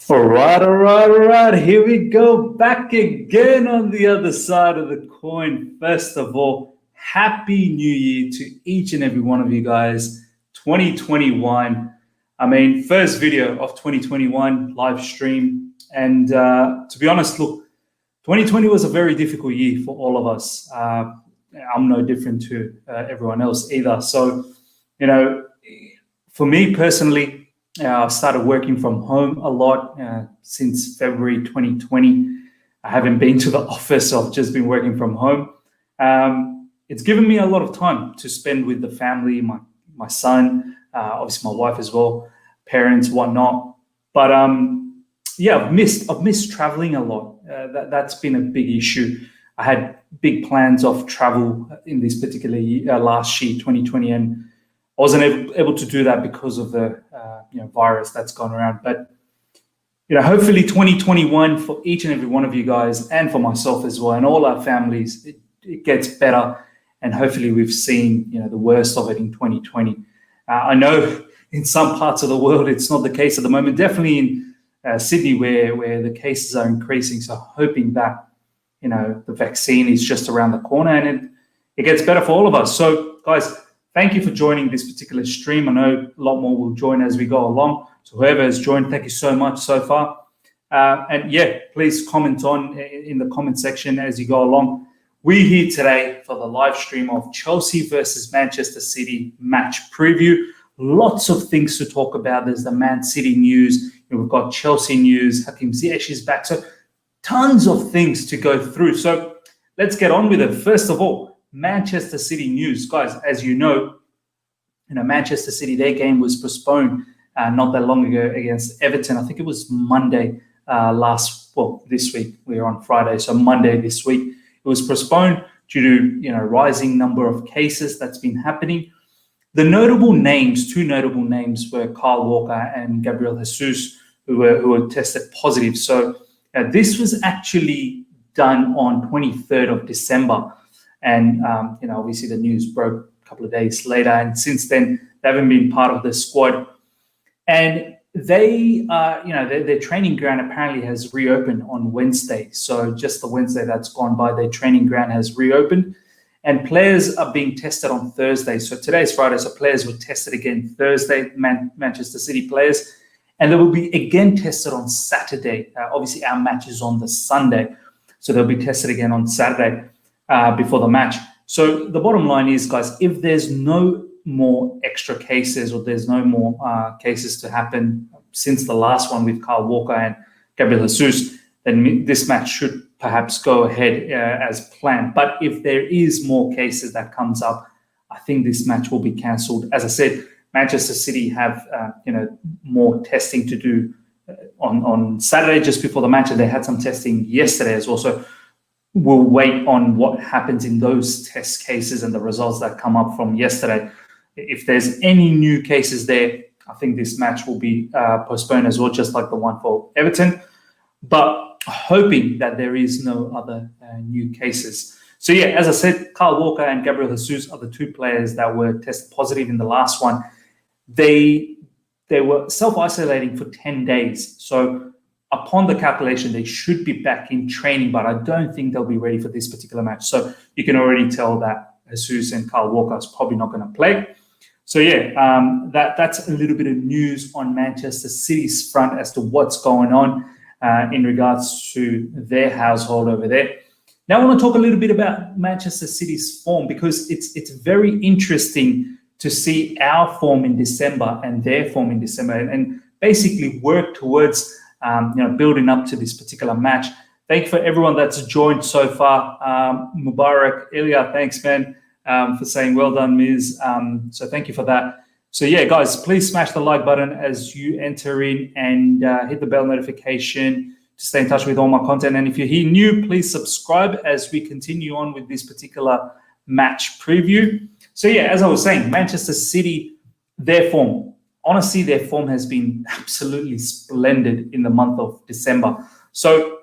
All right. Here we go back again on the other side of the coin. First of all, Happy New Year to each and every one of you guys. 2021. First video of 2021 live stream. And to be honest, look, 2020 was a very difficult year for all of us. I'm no different to everyone else either. So, for me personally, I've started working from home a lot since February 2020. I haven't been to the office. I've just been working from home. It's given me a lot of time to spend with the family, my son, obviously my wife as well, parents, whatnot. But I've missed traveling a lot. That's been a big issue. I had big plans of travel in this particular year, last year, 2020, and I wasn't able to do that because of the virus that's gone around. But hopefully 2021 for each and every one of you guys, and for myself as well, and all our families, it gets better. And hopefully we've seen the worst of it in 2020. I know in some parts of the world it's not the case at the moment. Definitely in Sydney, where the cases are increasing. So hoping that the vaccine is just around the corner and it gets better for all of us. So guys, thank you for joining this particular stream. I know a lot more will join as we go along. So whoever has joined, thank you so much so far. Please comment on in the comment section as you go along. We're here today for the live stream of Chelsea versus Manchester City match preview. Lots of things to talk about. There's the Man City news. We've got Chelsea news. Hakim Ziyech is back. So tons of things to go through. So let's get on with it. First of all, Manchester City news. Guys, as you know, Manchester City, their game was postponed not that long ago against Everton. I think it was Monday this week. We're on Friday, so Monday this week. It was postponed due to rising number of cases that's been happening. The two notable names were Kyle Walker and Gabriel Jesus, who were tested positive. So this was actually done on 23rd of December. And, obviously the news broke a couple of days later. And since then, they haven't been part of the squad. And they, their training ground apparently has reopened on Wednesday. So just the Wednesday that's gone by, their training ground has reopened. And players are being tested on Thursday. So today's Friday, so players were tested again Thursday, Manchester City players. And they will be again tested on Saturday. Obviously, our match is on the Sunday. So they'll be tested again on Saturday before the match. So the bottom line is, guys, if there's no more extra cases or there's no more cases to happen since the last one with Kyle Walker and Gabriel Jesus, then this match should perhaps go ahead as planned. But if there is more cases that comes up, I think this match will be cancelled. As I said, Manchester City have more testing to do on Saturday just before the match, and they had some testing yesterday as well. So we'll wait on what happens in those test cases and the results that come up from yesterday. If there's any new cases there, I think this match will be postponed as well, just like the one for Everton. But hoping that there is no other new cases. So as I said, Kyle Walker and Gabriel Jesus are the two players that were tested positive in the last one. They were self-isolating for 10 days. So upon the calculation, they should be back in training, but I don't think they'll be ready for this particular match. So you can already tell that Jesus and Kyle Walker is probably not going to play. So that's a little bit of news on Manchester City's front as to what's going on in regards to their household over there. Now I want to talk a little bit about Manchester City's form, because it's very interesting to see our form in December and their form in December, and basically work towards building up to this particular match. Thank you for everyone that's joined so far. Mubarak, Ilya, thanks, man, for saying well done, Miz. So thank you for that. So guys, please smash the like button as you enter in, and hit the bell notification to stay in touch with all my content. And if you're here new, please subscribe as we continue on with this particular match preview. So as I was saying, Manchester City, their form. Honestly, their form has been absolutely splendid in the month of December. So,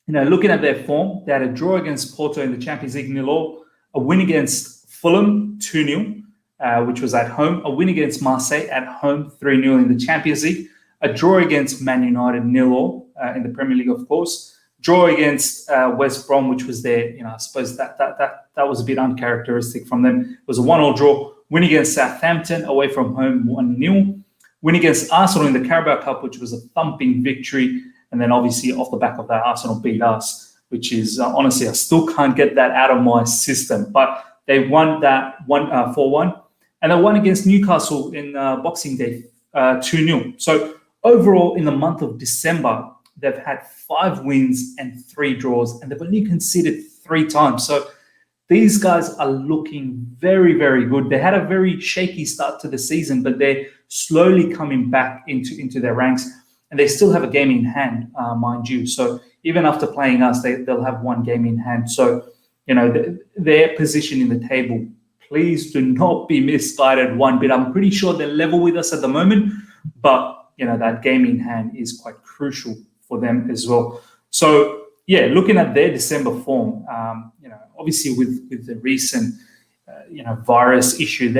looking at their form, they had a draw against Porto in the Champions League 0-0, a win against Fulham 2-0, which was at home, a win against Marseille at home 3-0 in the Champions League, a draw against Man United 0-0 in the Premier League, of course. Draw against West Brom, which was their, I suppose that was a bit uncharacteristic from them. It was a 1-1 draw. Win against Southampton away from home 1-0. Win against Arsenal in the Carabao Cup, which was a thumping victory. And then obviously off the back of that, Arsenal beat us, which is honestly, I still can't get that out of my system. But they won that 4-1. And they won against Newcastle in Boxing Day 2-0. So overall, in the month of December, they've had 5 wins and 3 draws, and they've only conceded 3 times. So these guys are looking very, very good. They had a very shaky start to the season, but they're slowly coming back into their ranks, and they still have a game in hand, mind you. So even after playing us, they'll have 1 game in hand. So, their position in the table, please do not be misguided one bit. I'm pretty sure they're level with us at the moment, but, that game in hand is quite crucial for them as well. So, looking at their December form, obviously with the recent, virus issue,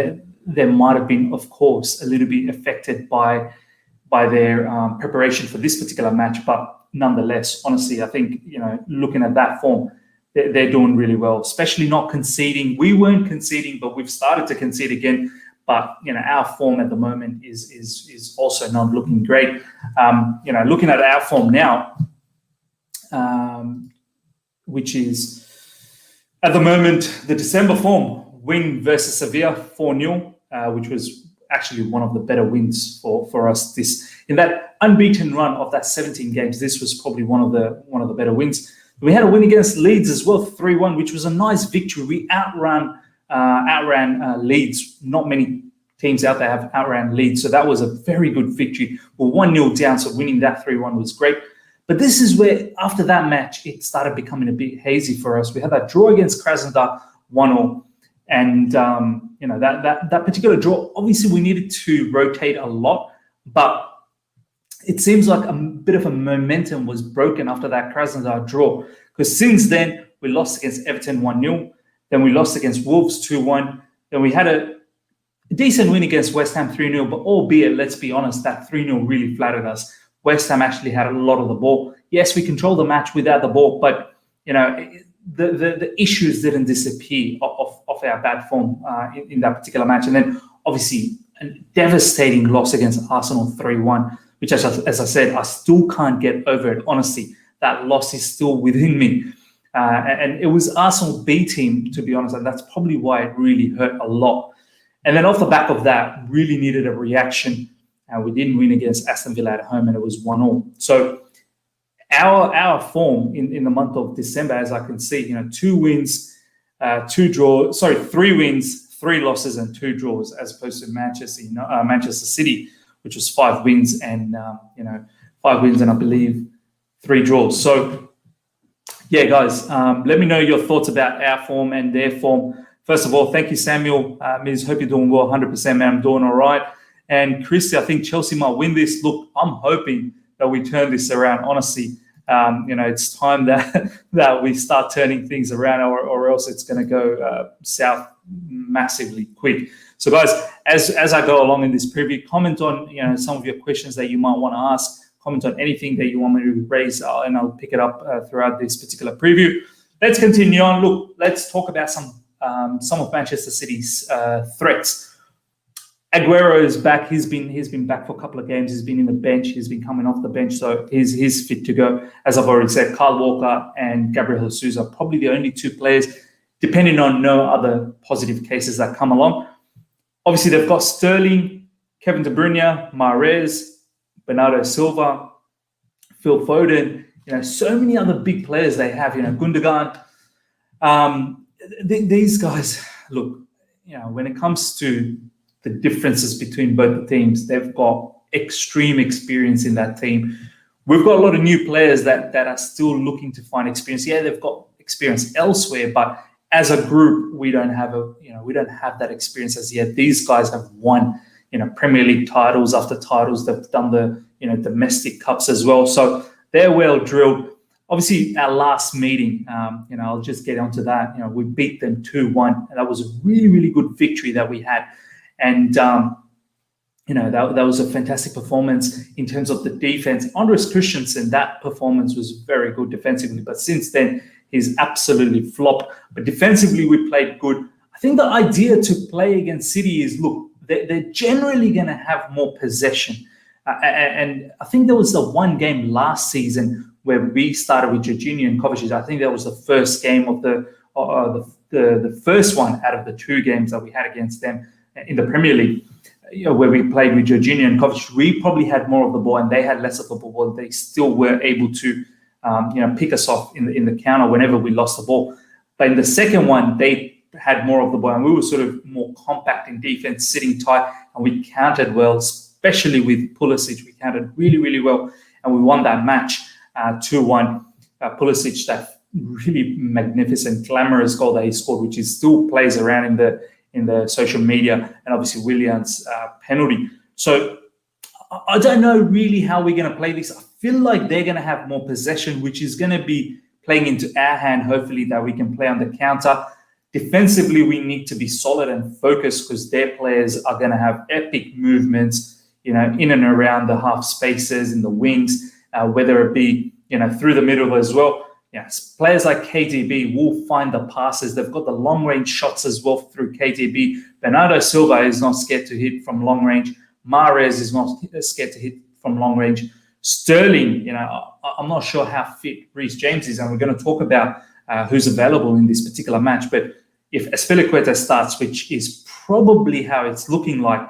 there might have been, of course, a little bit affected by their preparation for this particular match. But nonetheless, honestly, I think, looking at that form, they're doing really well, especially not conceding. We weren't conceding, but we've started to concede again. But, our form at the moment is also not looking great. Looking at our form now, which is at the moment the December form, win versus Sevilla 4-0, which was actually one of the better wins for us in that unbeaten run of that 17 games. This was probably one of the better wins. We had a win against Leeds as well, 3-1, which was a nice victory. We outran Leeds. Not many teams out there have outran Leeds, so that was a very good victory. We're 1-0 down, so winning that 3-1 was great. But this is where, after that match, it started becoming a bit hazy for us. We had that draw against Krasnodar 1-0, and that particular draw, obviously we needed to rotate a lot, but it seems like a bit of a momentum was broken after that Krasnodar draw, because since then we lost against Everton 1-0, then we lost against Wolves 2-1, then we had a decent win against West Ham 3-0, but albeit, let's be honest, that 3-0 really flattered us. West Ham actually had a lot of the ball. Yes, we controlled the match without the ball, but the issues didn't disappear of our bad form in that particular match. And then obviously a devastating loss against Arsenal 3-1, which, as I said, I still can't get over it. Honestly, that loss is still within me. And it was Arsenal B team, to be honest, and that's probably why it really hurt a lot. And then off the back of that, really needed a reaction. We didn't win against Aston Villa at home, and it was 1-1. So our form in the month of December, as I can see, 2 wins, 2 draws, 3 wins, 3 losses, and 2 draws, as opposed to Manchester City, which was 5 wins and 5 wins and I believe 3 draws. So yeah, guys, let me know your thoughts about our form and their form. First of all, thank you, Samuel. Miz, hope you're doing well. 100%, man. I'm doing all right. And Christy, I think Chelsea might win this. Look, I'm hoping that we turn this around. Honestly, it's time that we start turning things around, or else it's going to go south massively quick. So, guys, as I go along in this preview, comment on some of your questions that you might want to ask. Comment on anything that you want me to raise, and I'll pick it up throughout this particular preview. Let's continue on. Look, let's talk about some of Manchester City's threats. Aguero is back. He's been back for a couple of games. He's been in the bench. He's been coming off the bench, so he's fit to go. As I've already said, Kyle Walker and Gabriel Jesus are probably the only 2 players, depending on no other positive cases that come along. Obviously, they've got Sterling, Kevin De Bruyne, Mahrez, Bernardo Silva, Phil Foden. So many other big players they have. Gundogan. These guys, look, when it comes to the differences between both the teams, they've got extreme experience in that team. We've got a lot of new players that are still looking to find experience. Yeah, they've got experience elsewhere, but as a group, we don't have that experience as yet. These guys have won, Premier League titles after titles. They've done the, domestic cups as well. So they're well drilled. Obviously, our last meeting, I'll just get onto that. We beat them 2-1, and that was a really, really good victory that we had. And that was a fantastic performance in terms of the defense. Andres Christensen, that performance was very good defensively, but since then, he's absolutely flopped. But defensively, we played good. I think the idea to play against City is, look, they're generally going to have more possession. And I think there was the one game last season where we started with Jorginho and Kovacic. I think that was the first game of the first one out of the two games that we had against them in the Premier League, where we played with Jorginho and Kovacic. We probably had more of the ball and they had less of the ball. They still were able to, pick us off in the counter whenever we lost the ball. But in the second one, they had more of the ball and we were sort of more compact in defense, sitting tight, and we countered well, especially with Pulisic. We countered really, really well, and we won that match 2-1. Pulisic, that really magnificent, glamorous goal that he scored, which is still plays around in the social media, and obviously Willian's penalty. So I don't know really how we're going to play this. I feel like they're going to have more possession, which is going to be playing into our hand, hopefully, that we can play on the counter. Defensively, we need to be solid and focused because their players are going to have epic movements, in and around the half spaces, in the wings, whether it be, through the middle as well. Yes, players like KDB will find the passes. They've got the long-range shots as well through KDB. Bernardo Silva is not scared to hit from long range. Mahrez is not scared to hit from long range. Sterling, I'm not sure how fit Reece James is, and we're going to talk about who's available in this particular match. But if Azpilicueta starts, which is probably how it's looking like,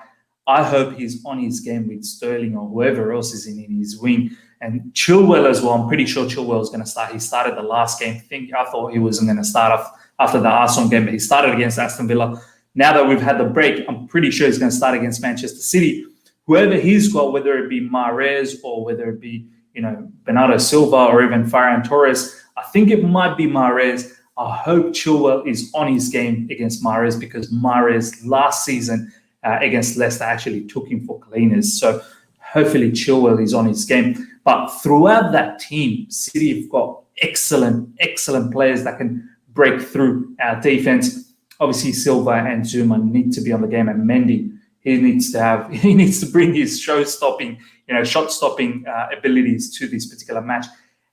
I hope he's on his game with Sterling or whoever else is in his wing. And Chilwell as well. I'm pretty sure Chilwell is going to start. He started the last game. I thought he wasn't going to start off after the Arsenal game, but he started against Aston Villa. Now that we've had the break, I'm pretty sure he's going to start against Manchester City. Whoever he's got, whether it be Mahrez or whether it be, Bernardo Silva or even Ferran Torres, I think it might be Mahrez. I hope Chilwell is on his game against Mahrez, because Mahrez last season against Leicester actually took him for cleaners. So hopefully Chilwell is on his game. But throughout that team, City have got excellent players that can break through our defense. Obviously, Silva and Zuma need to be on the game, and Mendy, he needs to bring his shot-stopping abilities to this particular match.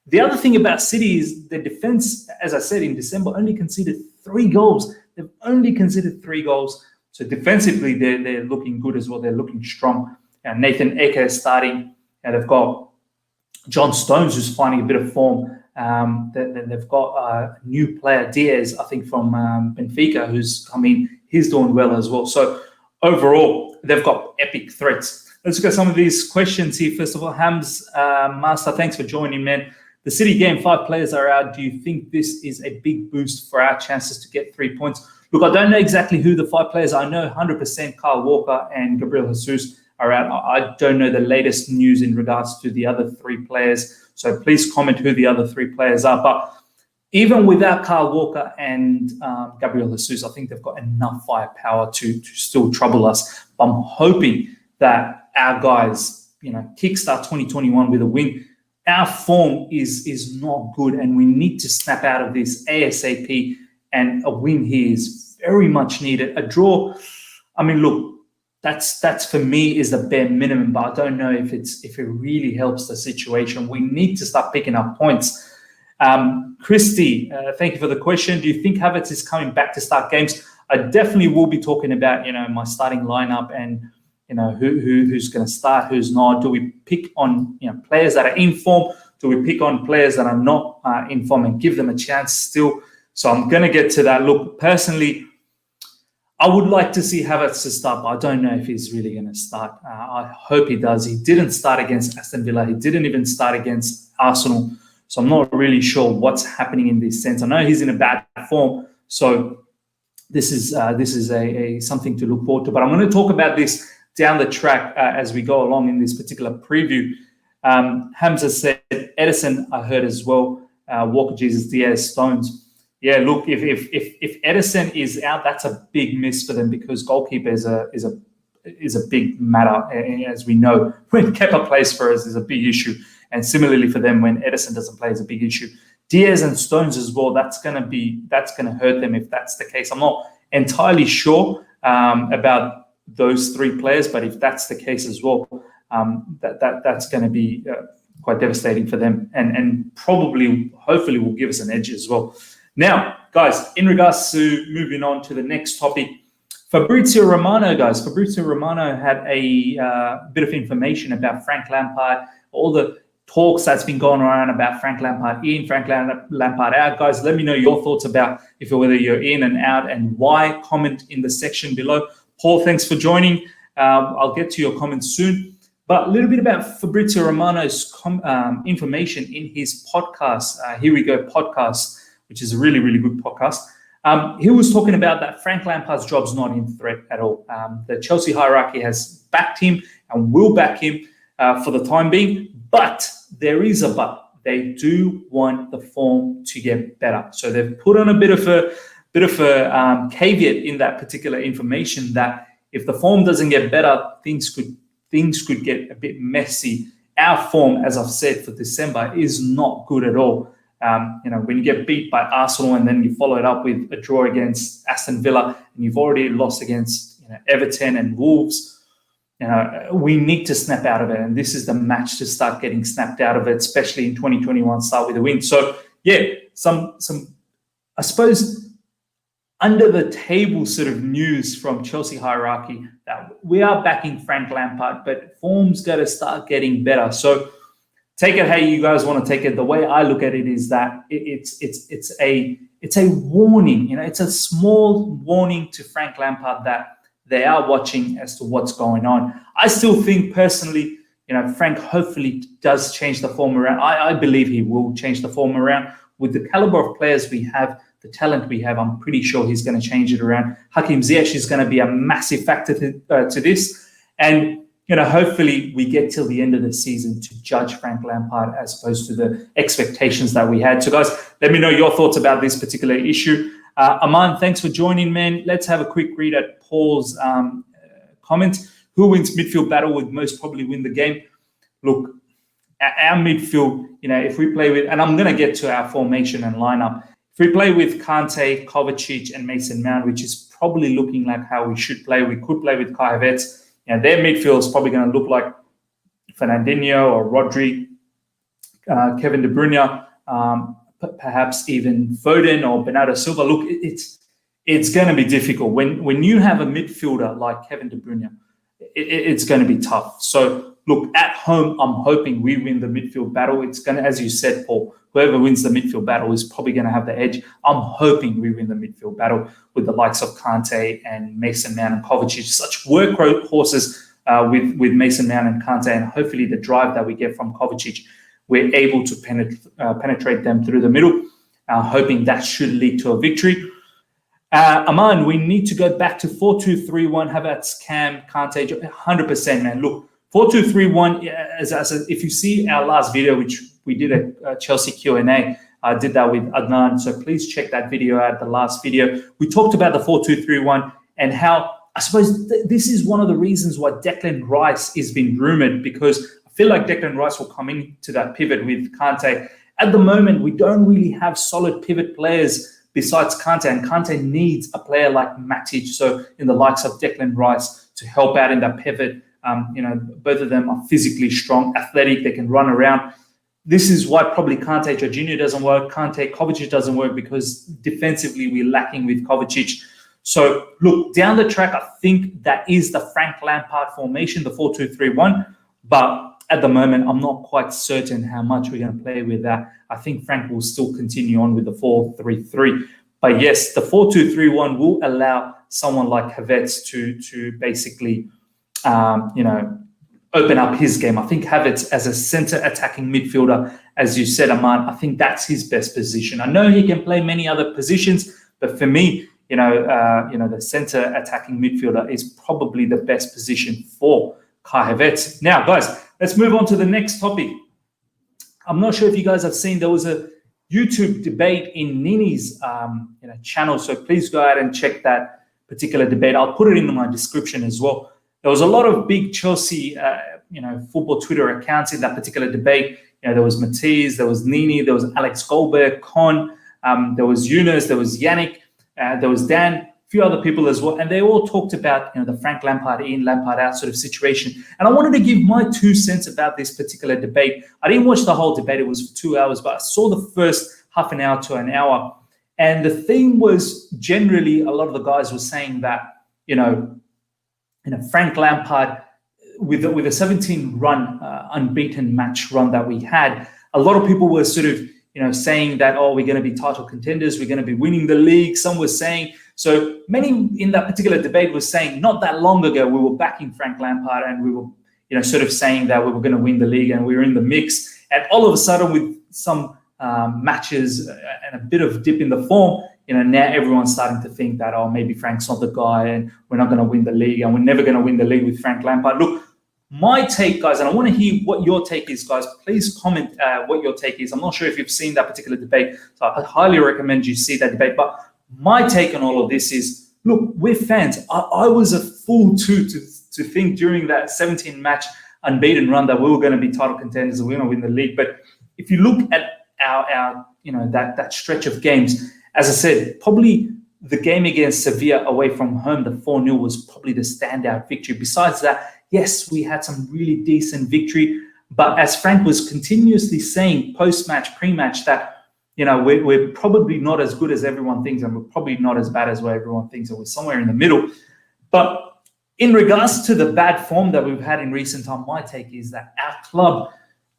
The other thing about City is the defense, as I said, in December only conceded 3 goals. They've only conceded 3 goals. So defensively, they're looking good as well. They're looking strong. Nathan Eke is starting, and they've got John Stones, who's finding a bit of form. They've got a new player, Diaz, I think, from Benfica, who's come in. He's doing well as well. So overall, they've got epic threats. Let's look at some of these questions here. First of all, Hams Master, thanks for joining, man. The City game, 5 players are out. Do you think this is a big boost for our chances to get 3 points? Look, I don't know exactly who the 5 players are. I know 100% Kyle Walker and Gabriel Jesus are out. I don't know the latest news in regards to the other 3 players. So please comment who the other 3 players are. But even without Kyle Walker and Gabriel Jesus, I think they've got enough firepower to still trouble us. But I'm hoping that our guys, kickstart 2021 with a win. Our form is not good, and we need to snap out of this ASAP. And a win here is very much needed. A draw, I mean, look, that's for me is the bare minimum, but I don't know if it really helps the situation. We need to start picking up points. Christy, thank you for the question. Do you think Havertz is coming back to start games? I definitely will be talking about my starting lineup and who's going to start, who's not. Do we pick on players that are in form? Do we pick on players that are not in form and give them a chance still? So I'm going to get to that. Look, personally, I would like to see Havertz to start, but I don't know if he's really going to start. I hope he does. He didn't start against Aston Villa. He didn't even start against Arsenal. So I'm not really sure what's happening in this sense. I know he's in a bad form. So this is a something to look forward to. But I'm going to talk about this down the track as we go along in this particular preview. Hamza said, Edison, I heard as well. Walker, Jesus, Diaz, Stones. Yeah, look, if Edison is out, that's a big miss for them, because goalkeeper is a big matter, as we know. When Kepa plays for us is a big issue, and similarly for them when Edison doesn't play is a big issue. Diaz and Stones as well. That's gonna hurt them if that's the case. I'm not entirely sure about those three players. But if that's the case as well, that's going to be quite devastating for them, and probably, hopefully, will give us an edge as well. Now, guys, in regards to moving on to the next topic, Fabrizio Romano, guys. Fabrizio Romano had a bit of information about Frank Lampard, all the talks that's been going around about Frank Lampard in, Frank Lampard out. Guys, let me know your thoughts about whether you're in and out and why. Comment in the section below. Paul, thanks for joining. I'll get to your comments soon. But a little bit about Fabrizio Romano's information in his podcast, Here We Go podcast, which is a really, really good podcast. He was talking about that Frank Lampard's job's not in threat at all. The Chelsea hierarchy has backed him and will back him for the time being. But there is a but. They do want the form to get better. So they've put on a bit of a caveat in that particular information that if the form doesn't get better, things could get a bit messy. Our form, as I've said, for December is not good at all. When you get beat by Arsenal and then you follow it up with a draw against Aston Villa and you've already lost against Everton and Wolves, we need to snap out of it. And this is the match to start getting snapped out of it, especially in 2021, start with a win. So, yeah, some I suppose, under the table sort of news from Chelsea hierarchy that we are backing Frank Lampard, but form's got to start getting better. So take it how you guys want to take it. The way I look at it is that it's a warning. It's a small warning to Frank Lampard that they are watching as to what's going on. I still think personally, Frank hopefully does change the form around. I believe he will change the form around. With the caliber of players we have, the talent we have, I'm pretty sure he's going to change it around. Hakim Ziyech is going to be a massive factor to this. And, hopefully we get till the end of the season to judge Frank Lampard as opposed to the expectations that we had. So, guys, let me know your thoughts about this particular issue. Aman, thanks for joining, man. Let's have a quick read at Paul's comment. Who wins midfield battle would most probably win the game? Look, our midfield, if we play with, and I'm going to get to our formation and lineup. If we play with Kante, Kovacic, and Mason Mount, which is probably looking like how we should play, we could play with Kai Havertz. Their midfield is probably going to look like Fernandinho or Rodri, Kevin De Bruyne, perhaps even Foden or Bernardo Silva. Look, it's going to be difficult. When you have a midfielder like Kevin De Bruyne, it's going to be tough. So, look, at home, I'm hoping we win the midfield battle. It's going to, as you said, Paul, whoever wins the midfield battle is probably going to have the edge. I'm hoping we win the midfield battle with the likes of Kante and Mason Mount and Kovacic, such workhorses with Mason Mount and Kante, and hopefully the drive that we get from Kovacic, we're able to penetrate them through the middle, hoping that should lead to a victory. Aman, we need to go back to 4-2-3-1. Havertz, Cam, Kante, 100%, man. Look, 4-2-3-1, if you see our last video, which we did a Chelsea Q&A, I did that with Adnan, so please check that video out, the last video. We talked about the 4-2-3-1 and how, I suppose this is one of the reasons why Declan Rice has been rumoured, because I feel like Declan Rice will come into that pivot with Kante. At the moment, we don't really have solid pivot players besides Kante, and Kante needs a player like Matic, so in the likes of Declan Rice, to help out in that pivot. Both of them are physically strong, athletic, they can run around. This is why probably Kante Jorginho doesn't work, Kante Kovacic doesn't work, because defensively we're lacking with Kovacic. So look, down the track, I think that is the Frank Lampard formation, the 4-2-3-1. But at the moment, I'm not quite certain how much we're going to play with that. I think Frank will still continue on with the 4-3-3. But yes, the 4-2-3-1 will allow someone like Havertz to basically, open up his game. I think Havertz as a centre attacking midfielder, as you said, Aman, I think that's his best position. I know he can play many other positions, but for me, the centre attacking midfielder is probably the best position for Kai Havertz. Now, guys, let's move on to the next topic. I'm not sure if you guys have seen, there was a YouTube debate in Nini's channel, so please go out and check that particular debate. I'll put it in my description as well. There was a lot of big Chelsea, football Twitter accounts in that particular debate. There was Matisse, there was Nini, there was Alex Goldberg, Con, there was Yunus, there was Yannick, there was Dan. few other people as well, and they all talked about the Frank Lampard in, Lampard out sort of situation. And I wanted to give my 2 cents about this particular debate. I didn't watch the whole debate; it was for 2 hours, but I saw the first half an hour to an hour, and the theme was generally a lot of the guys were saying that Frank Lampard with a 17-run unbeaten match run that we had, a lot of people were sort of saying that, oh, we're going to be title contenders, we're going to be winning the league. Some were saying, so many in that particular debate was saying not that long ago we were backing Frank Lampard and we were sort of saying that we were going to win the league and we were in the mix. And all of a sudden with some matches and a bit of dip in the form, now everyone's starting to think that, oh, maybe Frank's not the guy and we're not going to win the league and we're never going to win the league with Frank Lampard. Look, my take, guys, and I want to hear what your take is, guys. Please comment what your take is. I'm not sure if you've seen that particular debate, so I highly recommend you see that debate. But my take on all of this is, look, we're fans. I was a fool too to think during that 17-match unbeaten run that we were going to be title contenders and we're going to win the league. But if you look at our that stretch of games, as I said, probably the game against Sevilla away from home, the 4-0 was probably the standout victory. Besides that, yes, we had some really decent victory, but as Frank was continuously saying post-match, pre-match, that we're probably not as good as everyone thinks, and we're probably not as bad as what everyone thinks, and we're somewhere in the middle. But in regards to the bad form that we've had in recent time, my take is that our club,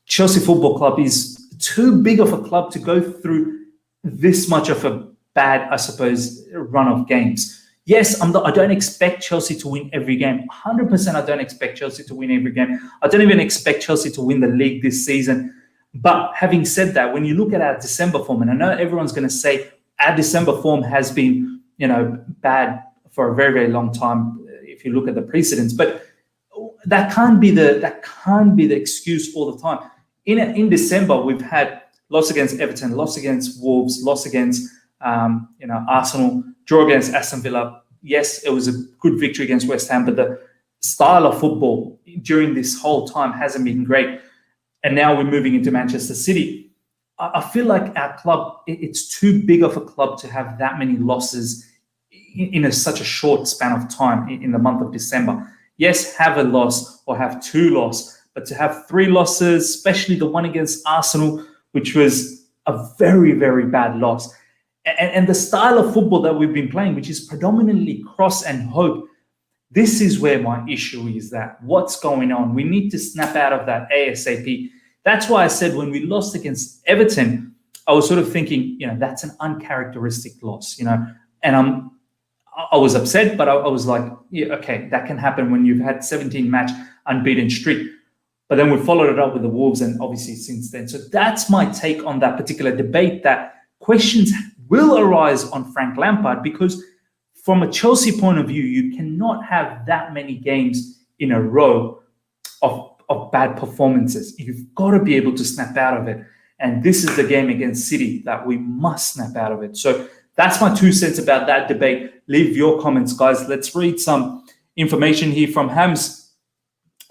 Chelsea Football Club, is too big of a club to go through this much of a bad, I suppose, run of games. Yes, I don't expect Chelsea to win every game. 100% I don't expect Chelsea to win every game. I don't even expect Chelsea to win the league this season. But having said that, when you look at our December form, and I know everyone's going to say our December form has been, bad for a very, very long time if you look at the precedents, but that can't be the excuse all the time. In December, we've had loss against Everton, loss against Wolves, loss against Arsenal, draw against Aston Villa. Yes, it was a good victory against West Ham, but the style of football during this whole time hasn't been great. And now we're moving into Manchester City. I feel like our club, it's too big of a club to have that many losses in such a short span of time in the month of December. Yes, have a loss or have 2 losses, but to have 3 losses, especially the one against Arsenal, which was a very, very bad loss. And the style of football that we've been playing, which is predominantly cross and hope, this is where my issue is. That what's going on? We need to snap out of that ASAP. That's why I said when we lost against Everton, I was sort of thinking, that's an uncharacteristic loss, and I was upset, but I was like, yeah, okay, that can happen when you've had 17-match unbeaten streak. But then we followed it up with the Wolves, and obviously since then. So that's my take on that particular debate, that questions will arise on Frank Lampard, because from a Chelsea point of view, you cannot have that many games in a row of bad performances. You've got to be able to snap out of it. And this is the game against City that we must snap out of it. So that's my 2 cents about that debate. Leave your comments, guys. Let's read some information here from Hams.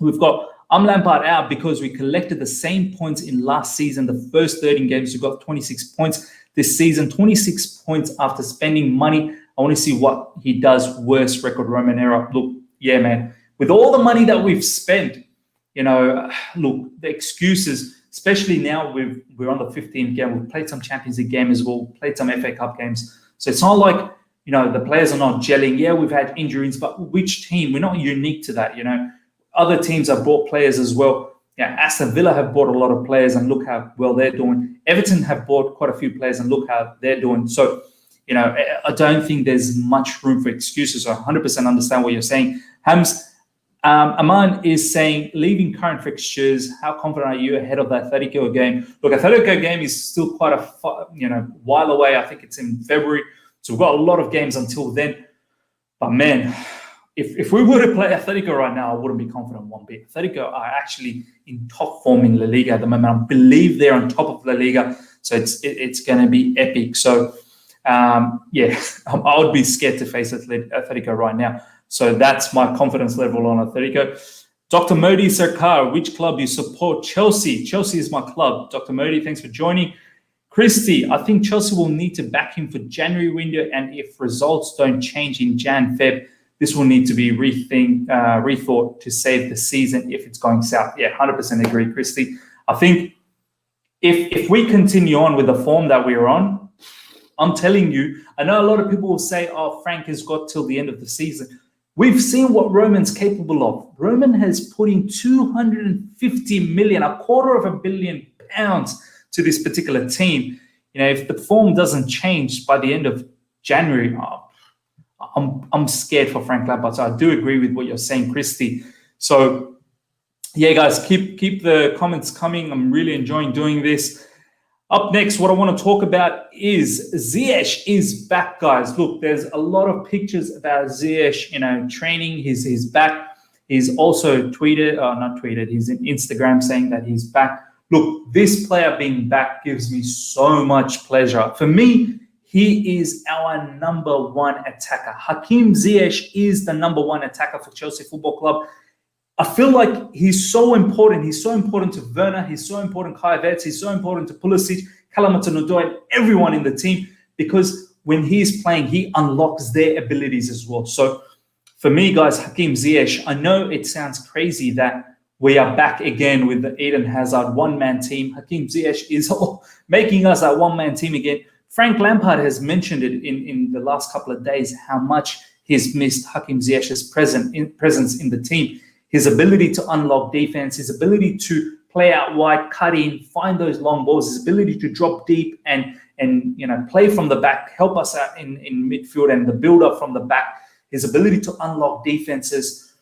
We've got, I'm Lampard out because we collected the same points in last season. The first 13 games, we got 26 points. This season, 26 points after spending money. I want to see what he does worse record Romano. Look, yeah, man. With all the money that we've spent, look, the excuses, especially now we're on the 15th game. We've played some Champions League game as well, played some FA Cup games. So it's not like, the players are not gelling. Yeah, we've had injuries, but which team? We're not unique to that, Other teams have brought players as well. Yeah, Aston Villa have bought a lot of players and look how well they're doing. Everton have bought quite a few players and look how they're doing. So, I don't think there's much room for excuses. I 100% understand what you're saying. Hams, Aman is saying, leaving current fixtures, how confident are you ahead of that 30-kilo game? Look, a 30-kilo game is still quite a while away. I think it's in February. So we've got a lot of games until then. But man, if we were to play Atletico right now, I wouldn't be confident one bit. Atletico are actually in top form in La Liga at the moment. I believe they're on top of La Liga, so it's going to be epic. So, I would be scared to face Atletico right now. So that's my confidence level on Atletico. Dr. Modi Sarkar, which club do you support? Chelsea. Chelsea is my club. Dr. Modi, thanks for joining. Christy, I think Chelsea will need to back him for January window, and if results don't change in Jan-Feb, this will need to be rethought to save the season if it's going south. Yeah, 100% agree, Christy. I think if we continue on with the form that we're on, I'm telling you, I know a lot of people will say, oh, Frank has got till the end of the season. We've seen what Roman's capable of. Roman has put in 250 million, £250 million to this particular team. If the form doesn't change by the end of January, I'm scared for Frank Lampard. So I do agree with what you're saying, Christy. So yeah, guys, keep the comments coming. I'm really enjoying doing this. Up next, what I want to talk about is Ziyech is back, guys. Look, there's a lot of pictures about Ziyech, training. He's back. He's also he's in Instagram saying that he's back. Look, this player being back gives me so much pleasure. For me, he is our number one attacker. Hakim Ziyech is the number one attacker for Chelsea Football Club. I feel like he's so important. He's so important to Werner. He's so important to Kai Havertz. He's so important to Pulisic, Callum Hudson-Odoi, and everyone in the team, because when he's playing, he unlocks their abilities as well. So for me, guys, Hakim Ziyech, I know it sounds crazy that we are back again with the Eden Hazard one-man team. Hakim Ziyech is making us a one-man team again. Frank Lampard has mentioned it in the last couple of days, how much he's missed Hakim Ziyech's presence in the team. His ability to unlock defense, his ability to play out wide, cut in, find those long balls, his ability to drop deep and play from the back, help us out in midfield and the build-up from the back, his ability to unlock defenses.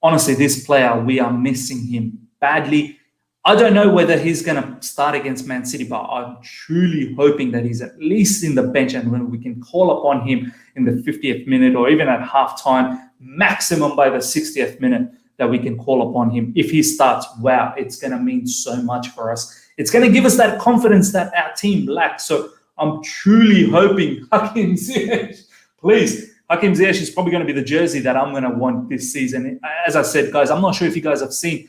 Honestly, this player, we are missing him badly. I don't know whether he's going to start against Man City, but I'm truly hoping that he's at least in the bench and when we can call upon him in the 50th minute or even at halftime, maximum by the 60th minute, that we can call upon him. If he starts, wow, it's going to mean so much for us. It's going to give us that confidence that our team lacks. So I'm truly hoping Hakim Ziyech, please. Hakim Ziyech is probably going to be the jersey that I'm going to want this season. As I said, guys, I'm not sure if you guys have seen,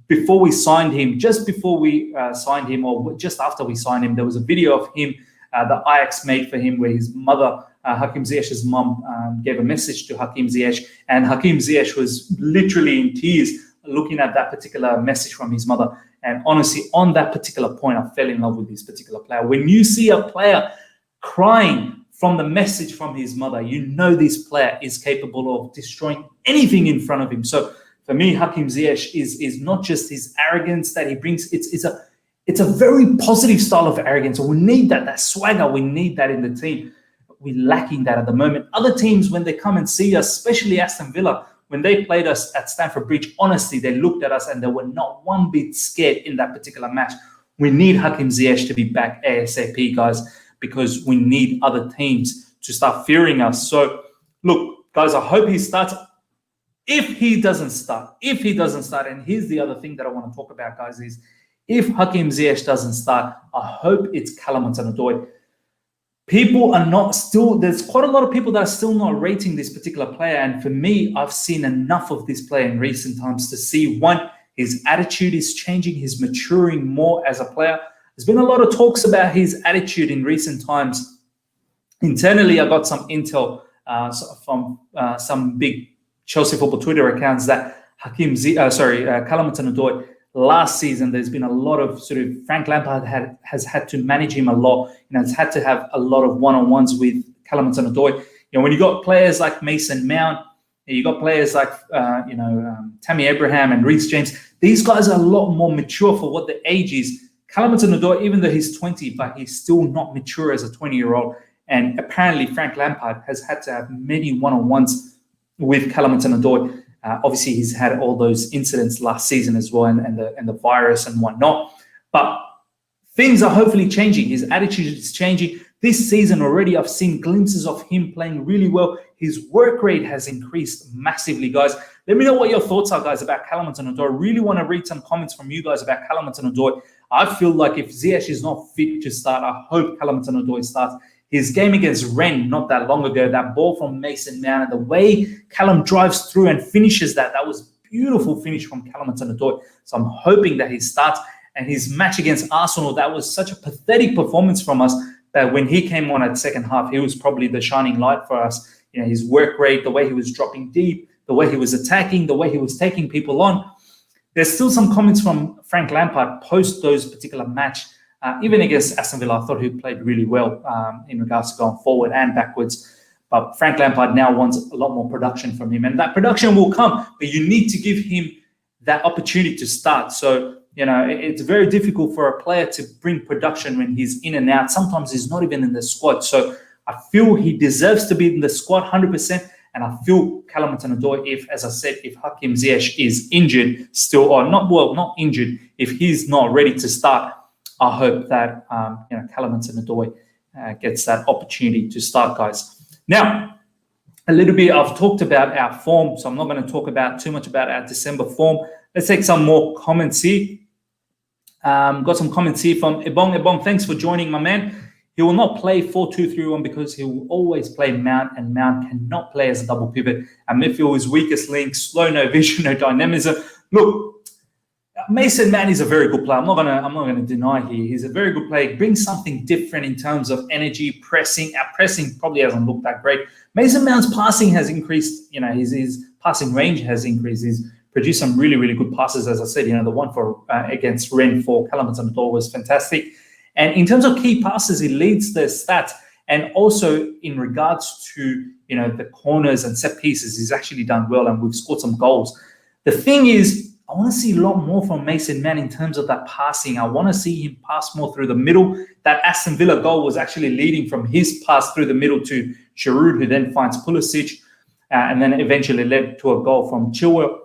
before we signed him, just before we signed him or just after we signed him, there was a video of him, the Ajax made for him, where his mother, Hakim Ziyech's mum, gave a message to Hakim Ziyech, and Hakim Ziyech was literally in tears looking at that particular message from his mother. And honestly, on that particular point, I fell in love with this particular player. When you see a player crying from the message from his mother, you know this player is capable of destroying anything in front of him. So for me, Hakim Ziyech is not just his arrogance that he brings. It's a very positive style of arrogance. We need that swagger. We need that in the team. We're lacking that at the moment. Other teams, when they come and see us, especially Aston Villa, when they played us at Stamford Bridge, honestly, they looked at us and they were not one bit scared in that particular match. We need Hakim Ziyech to be back ASAP, guys, because we need other teams to start fearing us. So, look, guys, I hope he starts. If he doesn't start, and here's the other thing that I want to talk about, guys, is if Hakim Ziyech doesn't start, I hope it's Callum Hudson-Odoi. People are not still, there's quite a lot of people that are still not rating this particular player. And for me, I've seen enough of this player in recent times to see, one, his attitude is changing, he's maturing more as a player. There's been a lot of talks about his attitude in recent times. Internally, I got some intel from some big Chelsea football Twitter accounts that Callum Hudson-Odoi, last season, there's been a lot of Frank Lampard has had to manage him a lot, has had to have a lot of one-on-ones with Callum Hudson-Odoi. When you got players like Mason Mount, you got players like Tammy Abraham and Reece James. These guys are a lot more mature for what the age is. Callum Hudson-Odoi, even though he's 20, but he's still not mature as a 20-year-old. And apparently, Frank Lampard has had to have many one-on-ones with Callum Hudson-Odoi. Obviously, he's had all those incidents last season as well, and the virus and whatnot. But things are hopefully changing. His attitude is changing. This season already, I've seen glimpses of him playing really well. His work rate has increased massively, guys. Let me know what your thoughts are, guys, about Callum Hudson-Odoi. I really want to read some comments from you guys about Callum Hudson-Odoi. I feel like if Ziyech is not fit to start, I hope Callum Hudson-Odoi starts. His game against Rennes not that long ago, that ball from Mason Mount, and the way Callum drives through and finishes that was beautiful finish from Callum Hudson-Odoi. So I'm hoping that he starts. And his match against Arsenal, that was such a pathetic performance from us that when he came on at second half, he was probably the shining light for us. His work rate, the way he was dropping deep, the way he was attacking, the way he was taking people on. There's still some comments from Frank Lampard post those particular match, even against Aston Villa. I thought he played really well in regards to going forward and backwards. But Frank Lampard now wants a lot more production from him. And that production will come, but you need to give him that opportunity to start. So, it's very difficult for a player to bring production when he's in and out. Sometimes he's not even in the squad. So I feel he deserves to be in the squad 100%. And I feel Callum Hudson-Odoi, if Hakim Ziyech is injured still, or not injured, if he's not ready to start, I hope that Callum Hudson-Odoi gets that opportunity to start, guys. Now, a little bit, I've talked about our form, so I'm not going to talk too much about our December form. Let's take some more comments here. Got some comments here from Ebong. Ebong, thanks for joining, my man. He will not play 4-2-3-1 because he will always play Mount, and Mount cannot play as a double pivot. And midfield is weakest link, slow, no vision, no dynamism. Look, Mason Mount is a very good player. I'm not gonna deny here. He's a very good player. He brings something different in terms of energy, pressing. Our pressing probably hasn't looked that great. Mason Mount's passing has increased. His passing range has increased. He's produced some really, really good passes. As I said, the one for against Rennes for Callum Hudson-Odoi was fantastic. And in terms of key passes, he leads the stats. And also in regards to, the corners and set pieces, he's actually done well, and we've scored some goals. The thing is, I want to see a lot more from Mason Mount in terms of that passing. I want to see him pass more through the middle. That Aston Villa goal was actually leading from his pass through the middle to Giroud, who then finds Pulisic, and then eventually led to a goal from Chilwell.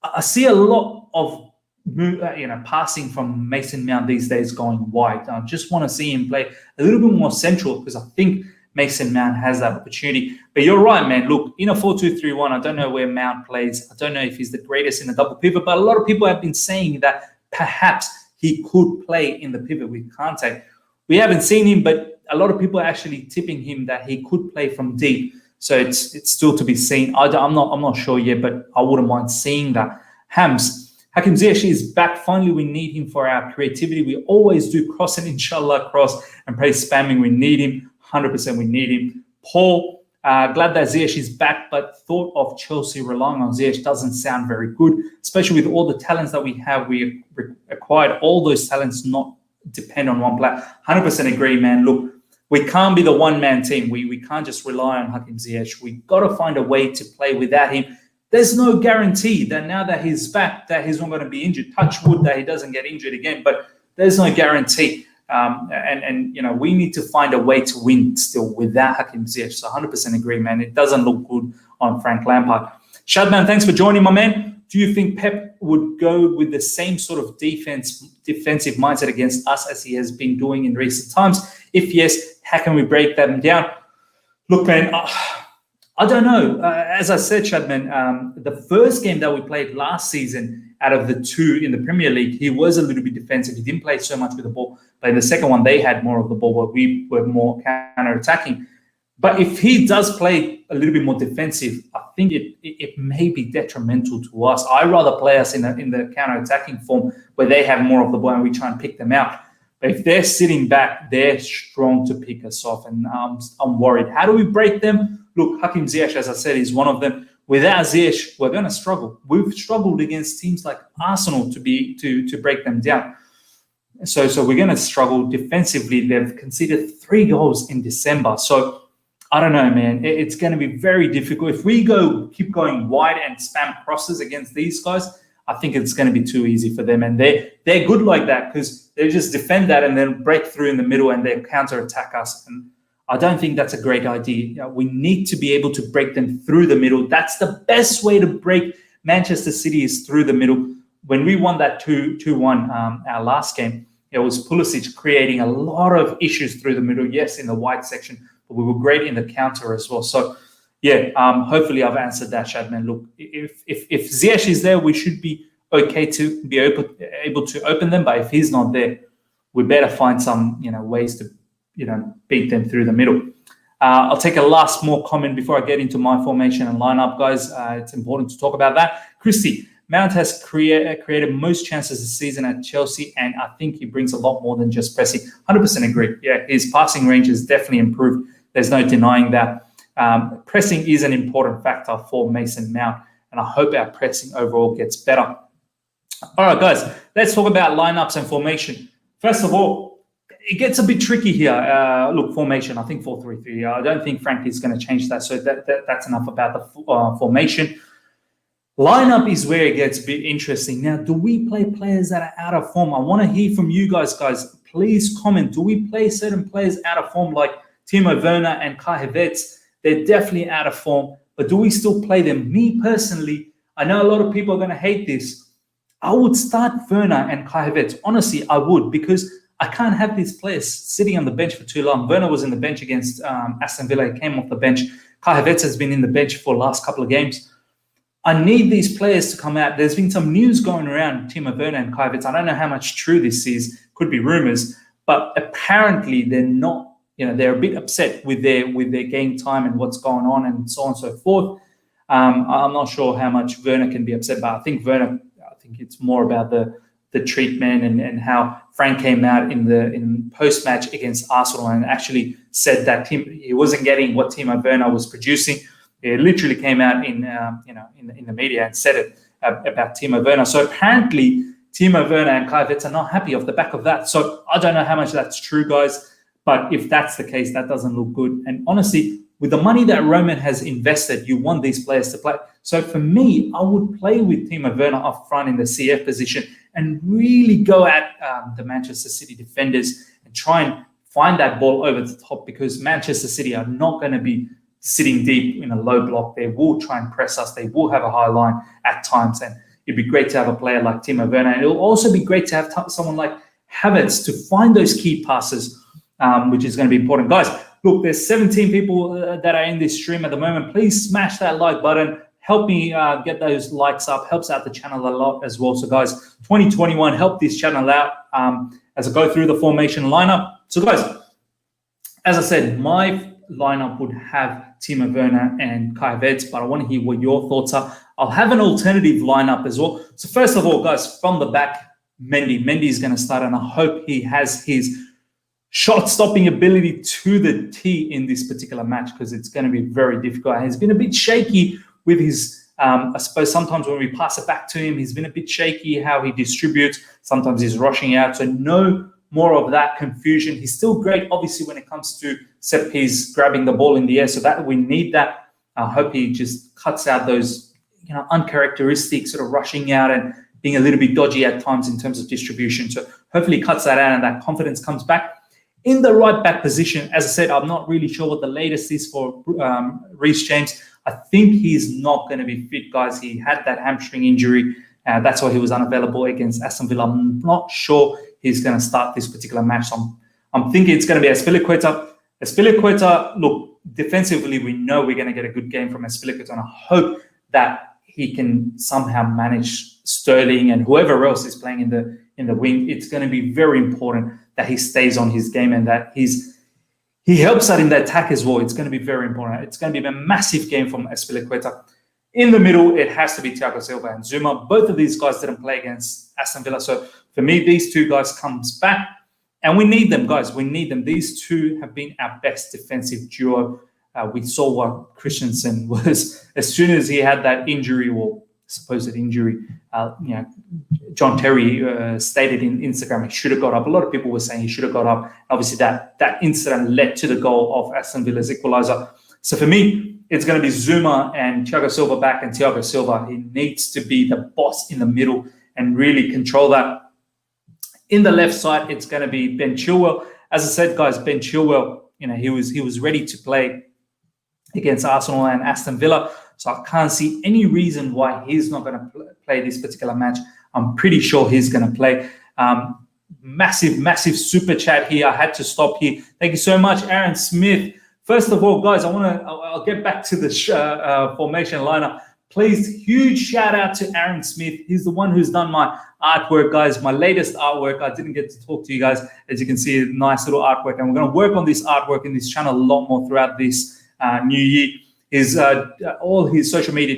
I see a lot of passing from Mason Mount these days going wide. I just want to see him play a little bit more central, because I think Mason Mount has that opportunity. But you're right, man. Look, in a 4-2-3-1, I don't know where Mount plays. I don't know if he's the greatest in the double pivot, but a lot of people have been saying that perhaps he could play in the pivot with Kante. We haven't seen him, but a lot of people are actually tipping him that he could play from deep. So it's still to be seen. I'm not sure yet, but I wouldn't mind seeing that. Hams, Hakim Ziyech is back. Finally, we need him for our creativity. We always do cross and inshallah cross and play spamming. We need him. 100% we need him. Paul, glad that Ziyech is back, but thought of Chelsea relying on Ziyech doesn't sound very good, especially with all the talents that we have. We acquired all those talents, not depend on one player. 100% agree, man. Look, we can't be the one-man team. We can't just rely on Hakim Ziyech. We got to find a way to play without him. There's no guarantee that now that he's back, that he's not going to be injured. Touch wood that he doesn't get injured again, but there's no guarantee. We need to find a way to win still without Hakim Ziyech. So 100% agree, man. It doesn't look good on Frank Lampard. Shadman, thanks for joining, my man. Do you think Pep would go with the same sort of defensive mindset against us as he has been doing in recent times? If yes, how can we break them down? Look, man, I don't know. As I said, Shadman, the first game that we played last season out of the two in the Premier League, he was a little bit defensive. He didn't play so much with the ball. But in the second one, they had more of the ball, but we were more counter-attacking. But if he does play a little bit more defensive, I think it may be detrimental to us. I'd rather play us in the counter-attacking form where they have more of the ball and we try and pick them out. But if they're sitting back, they're strong to pick us off, and I'm worried. How do we break them? Look, Hakim Ziyech, as I said, is one of them. Without Ziyech, we're going to struggle. We've struggled against teams like Arsenal to break them down. So we're going to struggle defensively. They've conceded 3 goals in December. So I don't know, man. It's going to be very difficult. If we keep going wide and spam crosses against these guys, I think it's going to be too easy for them. And they're good like that because they just defend that and then break through in the middle and they counter-attack us. And I don't think that's a great idea. We need to be able to break them through the middle. That's the best way to break Manchester City, is through the middle. When we won that 2-1, our last game, it was Pulisic creating a lot of issues through the middle. Yes, in the wide section, but we were great in the counter as well. So, yeah, hopefully I've answered that, Shadman. Look, if Ziyech is there, we should be okay to be able to open them. But if he's not there, we better find some ways to beat them through the middle. I'll take a last more comment before I get into my formation and lineup, guys. It's important to talk about that. Christy, Mount has created most chances this season at Chelsea, and I think he brings a lot more than just pressing. 100% agree. Yeah, his passing range has definitely improved. There's no denying that. Pressing is an important factor for Mason Mount, and I hope our pressing overall gets better. All right, guys, let's talk about lineups and formation. First of all, it gets a bit tricky here. Look, formation, I think 4-3-3. I don't think Frank is going to change that, so that's enough about the formation. Lineup is where it gets a bit interesting. Now, do we play players that are out of form? I want to hear from you guys. Please comment. Do we play certain players out of form like Timo Werner and Kai Havertz? They're definitely out of form, but do we still play them? Me personally, I know a lot of people are going to hate this. I would start Werner and Kai Havertz. Honestly, I would, because I can't have these players sitting on the bench for too long. Werner was in the bench against Aston Villa. He came off the bench. Kai Havertz has been in the bench for the last couple of games. I need these players to come out. There's been some news going around Timo Werner and Kai Havertz. I don't know how much true this is. Could be rumors, but apparently they're not. They're a bit upset with their game time and what's going on and so on and so forth. I'm not sure how much Werner can be upset about. I think it's more about the treatment and how Frank came out in post-match against Arsenal and actually said that he wasn't getting what Timo Werner was producing. He literally came out in the media and said it about Timo Werner. So apparently Timo Werner and Kai Havertz are not happy off the back of that. So I don't know how much that's true, guys. But if that's the case, that doesn't look good. And honestly, with the money that Roman has invested, you want these players to play. So for me, I would play with Timo Werner up front in the CF position and really go at the Manchester City defenders and try and find that ball over the top, because Manchester City are not going to be sitting deep in a low block. They will try and press us. They will have a high line at times. And it'd be great to have a player like Timo Werner. And it'll also be great to have someone like Havertz to find those key passes, which is going to be important. Guys, look, there's 17 people that are in this stream at the moment. Please smash that like button. Help me get those likes up. Helps out the channel a lot as well. So, guys, 2021, help this channel out as I go through the formation lineup. So, guys, as I said, my lineup would have Timo Werner and Kai Havertz, but I want to hear what your thoughts are. I'll have an alternative lineup as well. So, first of all, guys, from the back, Mendy is going to start, and I hope he has his shot-stopping ability to the T in this particular match, because it's going to be very difficult. And he's been a bit shaky with his, I suppose sometimes when we pass it back to him, he's been a bit shaky how he distributes. Sometimes he's rushing out. So no more of that confusion. He's still great, obviously, when it comes to set piece, grabbing the ball in the air. So that we need that. I hope he just cuts out those, uncharacteristic sort of rushing out and being a little bit dodgy at times in terms of distribution. So hopefully cuts that out and that confidence comes back. In the right back position, as I said, I'm not really sure what the latest is for Reece James. I think he's not going to be fit, guys. He had that hamstring injury. That's why he was unavailable against Aston Villa. I'm not sure he's going to start this particular match. So I'm thinking it's going to be Azpilicueta. Azpilicueta, look, defensively, we know we're going to get a good game from Azpilicueta, and I hope that he can somehow manage Sterling and whoever else is playing in the wing. It's going to be very important that he stays on his game and that he helps out in the attack as well. It's going to be very important. It's going to be a massive game from Azpilicueta. In the middle, it has to be Thiago Silva and Zuma. Both of these guys didn't play against Aston Villa. So for me, these two guys comes back. And we need them, guys. We need them. These two have been our best defensive duo. We saw what Christensen was as soon as he had that injury, or supposed injury. John Terry stated in Instagram he should have got up. A lot of people were saying he should have got up. Obviously, that incident led to the goal of Aston Villa's equaliser. So for me, it's going to be Zuma and Thiago Silva back. And Thiago Silva, he needs to be the boss in the middle and really control that. In the left side, it's going to be Ben Chilwell. As I said, guys, Ben Chilwell, he was ready to play against Arsenal and Aston Villa. So I can't see any reason why he's not going to play this particular match. I'm pretty sure he's going to play. Massive super chat here. I had to stop here. Thank you so much, Aaron Smith. First of all, guys, I'll get back to the formation lineup. Please, huge shout out to Aaron Smith. He's the one who's done my artwork, guys. My latest artwork. I didn't get to talk to you guys. As you can see, a nice little artwork. And we're going to work on this artwork in this channel a lot more throughout this new year. His all his social media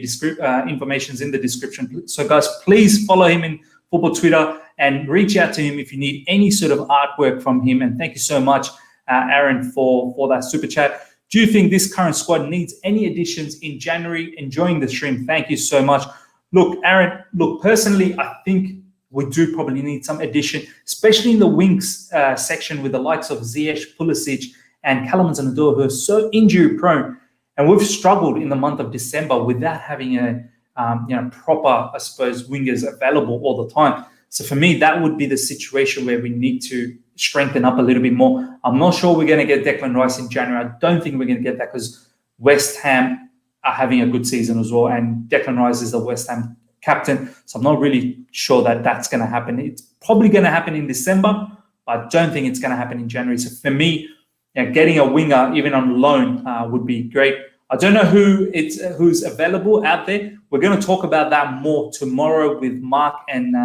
information is in the description. So guys, please follow him in football Twitter and reach out to him if you need any sort of artwork from him. And thank you so much, Aaron, for that super chat. Do you think this current squad needs any additions in January? Enjoying the stream. Thank you so much. Look, Aaron, personally, I think we do probably need some addition, especially in the wings section with the likes of Ziyech, Pulisic, and Callum Hudson-Odoi, who are so injury prone. And we've struggled in the month of December without having a proper, I suppose, wingers available all the time. So for me, that would be the situation where we need to strengthen up a little bit more. I'm not sure we're going to get Declan Rice in January. I don't think we're going to get that because West Ham are having a good season as well, and Declan Rice is the West Ham captain. So I'm not really sure that that's going to happen. It's probably going to happen in December, but I don't think it's going to happen in January. So for me, getting a winger, even on loan, would be great. I don't know who's available out there. We're going to talk about that more tomorrow with Mark and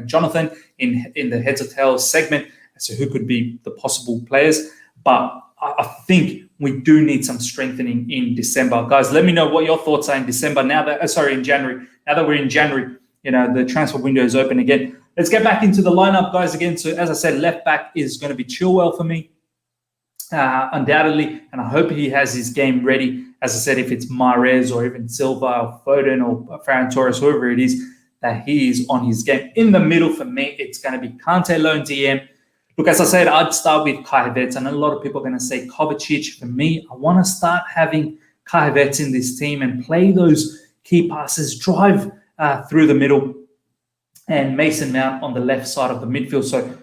Jonathan in the Heads or Tails segment as to who could be the possible players. But I think we do need some strengthening in December. Guys, let me know what your thoughts are in December. In January. Now that we're in January, the transfer window is open again. Let's get back into the lineup, guys, again. So as I said, left back is going to be Chilwell for me, undoubtedly. And I hope he has his game ready. As I said, if it's Mahrez or even Silva or Foden or Ferran Torres, whoever it is, that he is on his game. In the middle, for me, it's going to be Kante, lone DM. Look, as I said, I'd start with Kai Havertz. I know a lot of people are going to say Kovacic. For me, I want to start having Kai Havertz in this team and play those key passes, drive through the middle, and Mason Mount on the left side of the midfield. So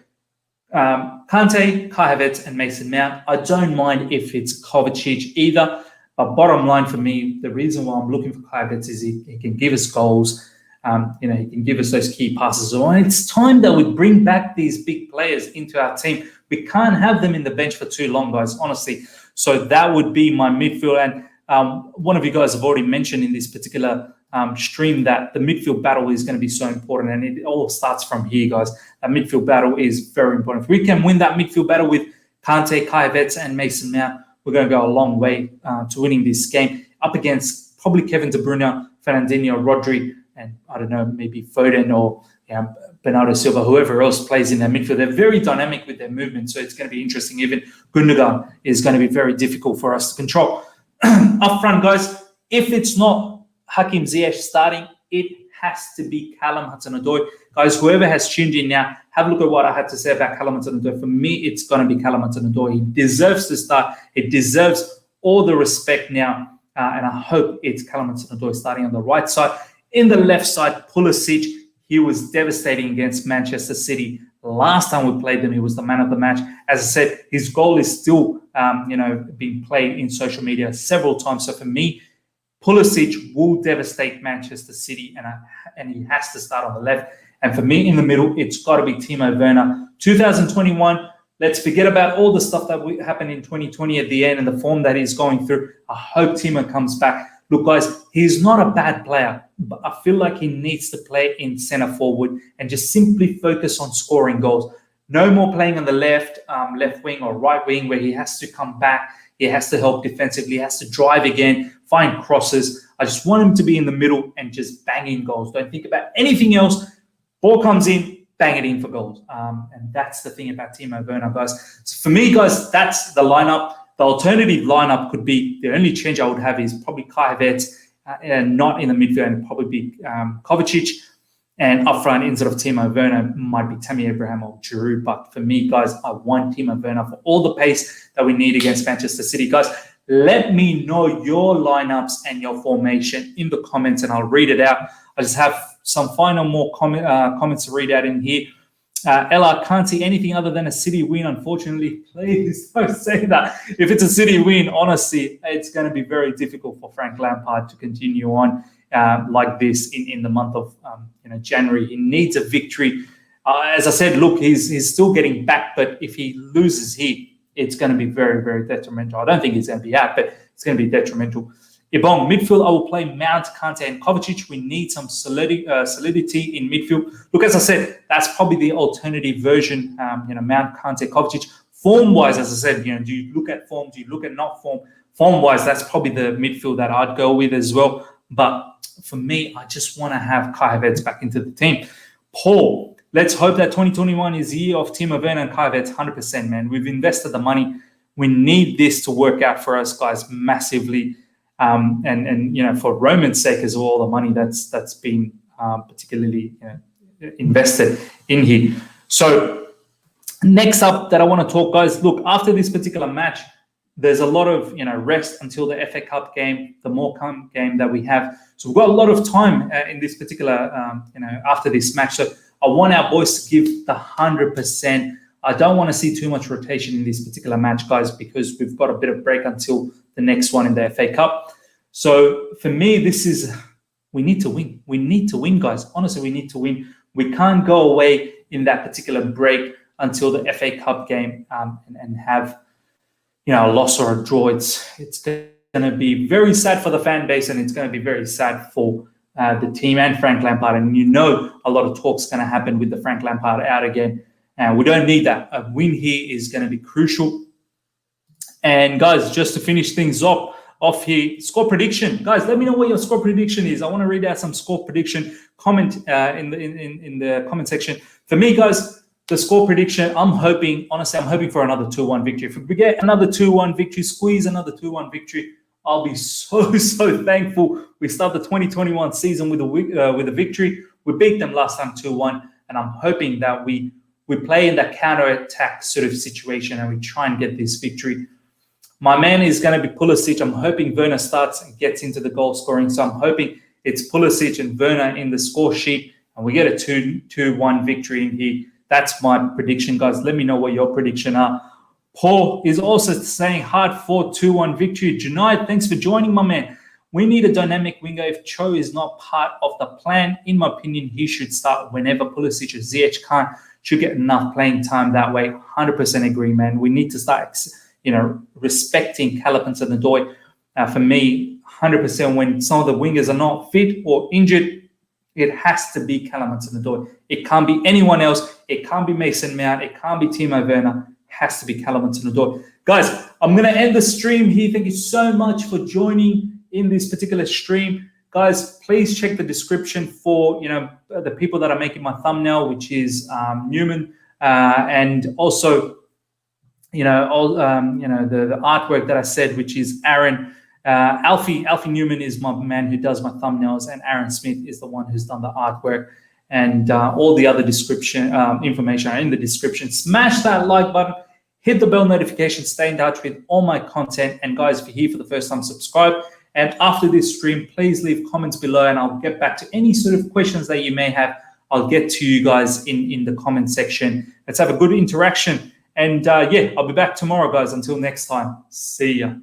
Kante, Kai Havertz, and Mason Mount. I don't mind if it's Kovacic either. But bottom line for me, the reason why I'm looking for Kai Havertz is he can give us goals. He can give us those key passes. So it's time that we bring back these big players into our team. We can't have them in the bench for too long, guys, honestly. So that would be my midfield. And one of you guys have already mentioned in this particular stream that the midfield battle is going to be so important. And it all starts from here, guys. That midfield battle is very important. If we can win that midfield battle with Kante, Kai Havertz, and Mason Mount, we're going to go a long way to winning this game up against probably Kevin De Bruyne, Fernandinho, Rodri, and I don't know, maybe Foden or Bernardo Silva, whoever else plays in their midfield. They're very dynamic with their movement, so it's going to be interesting. Even Gundogan is going to be very difficult for us to control. Up front, guys, if it's not Hakim Ziyech starting, it has to be Callum Hudson-Odoi. Guys, whoever has tuned in now, have a look at what I had to say about Callum Hudson-Odoi. For me, it's going to be Callum Hudson-Odoi. He deserves to start. He deserves all the respect now, and I hope it's Callum Hudson-Odoi starting on the right side. In the left side, Pulisic, he was devastating against Manchester City. Last time we played them, he was the man of the match. As I said, his goal is still, being played in social media several times. So for me, Pulisic will devastate Manchester City, and he has to start on the left. And for me, in the middle, it's got to be Timo Werner. 2021, let's forget about all the stuff that happened in 2020 at the end and the form that he's going through. I hope Timo comes back. Look, guys, he's not a bad player, but I feel like he needs to play in centre forward and just simply focus on scoring goals. No more playing on the left wing or right wing where he has to come back. He has to help defensively. He has to drive again, find crosses. I just want him to be in the middle and just bang in goals. Don't think about anything else. Ball comes in, bang it in for goals. And that's the thing about Timo Werner, guys. So for me, guys, that's the lineup. The alternative lineup could be, the only change I would have is probably Kai Havertz, not in the midfield, and probably be Kovacic. And up front, instead of Timo Werner, might be Tammy Abraham or Giroud. But for me, guys, I want Timo Werner for all the pace that we need against Manchester City. Guys, let me know your lineups and your formation in the comments, and I'll read it out. I just have some more comments to read out in here. Ella, can't see anything other than a City win, unfortunately. Please don't say that. If it's a City win, honestly, it's going to be very difficult for Frank Lampard to continue on like this in the month of January. He needs a victory. As I said, look, he's still getting back, but if he loses here, it's going to be very, very detrimental. I don't think he's going to be out, but it's going to be detrimental. Ibong, midfield, I will play Mount, Kante, and Kovacic. We need some solidity in midfield. Look, as I said, that's probably the alternative version, Mount, Kante, Kovacic. Form-wise, as I said, do you look at form? Do you look at not form? Form-wise, that's probably the midfield that I'd go with as well. But for me, I just want to have Kai Havertz back into the team. Paul, let's hope that 2021 is the year of Timo Werner and Kai Havertz 100%, man. We've invested the money. We need this to work out for us, guys, massively. And for Roman's sake as well, the money that's been particularly invested in here. So next up that I want to talk, guys, look, after this particular match, there's a lot of rest until the FA Cup game, the Morecambe game that we have. So we've got a lot of time in this particular, after this match. So I want our boys to give the 100%. I don't want to see too much rotation in this particular match, guys, because we've got a bit of break until the next one in the FA Cup. So for me, we need to win. We need to win, guys. Honestly, we need to win. We can't go away in that particular break until the FA Cup game and have a loss or a draw. It's going to be very sad for the fan base, and it's going to be very sad for the team and Frank Lampard. And a lot of talk's going to happen with the Frank Lampard out again. And we don't need that. A win here is going to be crucial. And guys, just to finish things off here, score prediction. Guys, let me know what your score prediction is. I want to read out some score prediction comment in the comment section. For me, guys, the score prediction, I'm hoping for another 2-1 victory. If we get another 2-1 victory, squeeze another 2-1 victory, I'll be so thankful. We start the 2021 season with a victory. We beat them last time 2-1, and I'm hoping that we play in that counter-attack sort of situation and we try and get this victory. My man is going to be Pulisic. I'm hoping Werner starts and gets into the goal scoring. So I'm hoping it's Pulisic and Werner in the score sheet, and we get a 2-1 victory in here. That's my prediction, guys. Let me know what your prediction are. Paul is also saying hard-fought 2-1 victory. Junaid, thanks for joining, my man. We need a dynamic winger. If Cho is not part of the plan, in my opinion, he should start whenever Pulisic or Ziyech should get enough playing time that way. 100% agree, man. We need to start, respecting Calipins and Nadoy. For me, 100% when some of the wingers are not fit or injured, it has to be Calipins and Nadoy. It can't be anyone else. It can't be Mason Mount. It can't be Timo Werner. It has to be Calipins and Nadoy. Guys, I'm going to end the stream here. Thank you so much for joining in this particular stream. Guys, please check the description for the people that are making my thumbnail, which is Newman, and also the artwork that I said, which is Aaron. Alfie Newman is my man who does my thumbnails, and Aaron Smith is the one who's done the artwork. And all the other description information are in the description. Smash that like button, hit the bell notification, stay in touch with all my content. And guys, if you're here for the first time, subscribe. And after this stream, please leave comments below, and I'll get back to any sort of questions that you may have. I'll get to you guys in the comment section. Let's have a good interaction. And I'll be back tomorrow, guys. Until next time, see ya.